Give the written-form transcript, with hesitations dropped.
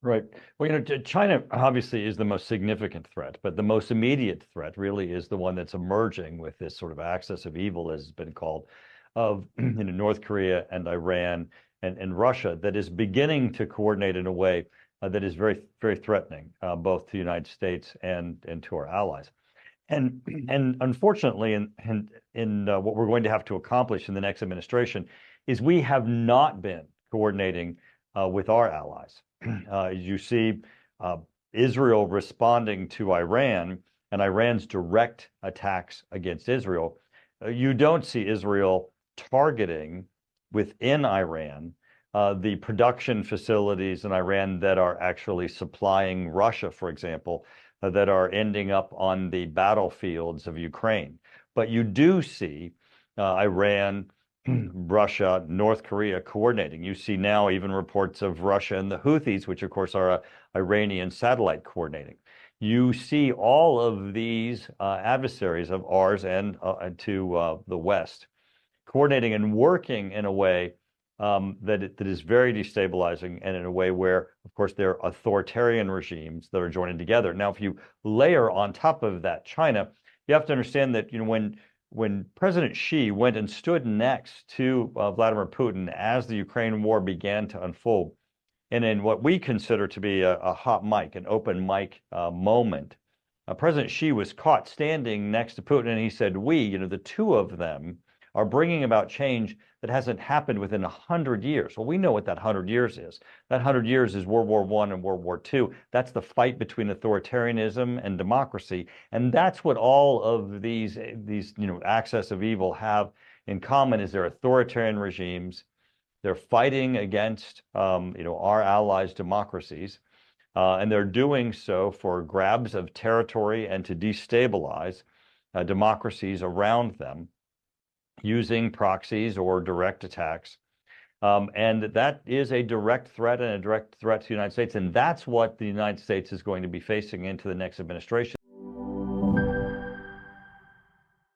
Right. Well, China obviously is the most significant threat, but the most immediate threat really is the one that's emerging with this sort of axis of evil, as it's been called, of North Korea and Iran and Russia that is beginning to coordinate in a way that is very, very threatening, both to the United States and to our allies. And unfortunately, in what we're going to have to accomplish in the next administration is we have not been coordinating with our allies. You see uh, Israel responding to Iran and Iran's direct attacks against Israel. You don't see Israel targeting within Iran the production facilities in Iran that are actually supplying Russia, for example, that are ending up on the battlefields of Ukraine. But you do see Iran, Russia, North Korea coordinating. You see now even reports of Russia and the Houthis, which of course are a Iranian satellite, coordinating. You see all of these adversaries of ours and to the West coordinating and working in a way that is very destabilizing, and in a way where, of course, they're authoritarian regimes that are joining together. Now, if you layer on top of that China, you have to understand that when President Xi went and stood next to Vladimir Putin as the Ukraine war began to unfold, and in what we consider to be a hot mic, an open mic moment, President Xi was caught standing next to Putin, and he said, "We, the two of them, are bringing about change that hasn't happened within 100 years." Well, we know what that 100 years is. That 100 years is World War I and World War II. That's the fight between authoritarianism and democracy, and that's what all of these axis of evil have in common: is they're authoritarian regimes. They're fighting against our allies' democracies, and they're doing so for grabs of territory and to destabilize democracies around them using proxies or direct attacks. And that is a direct threat and a direct threat to the United States. And that's what the United States is going to be facing into the next administration.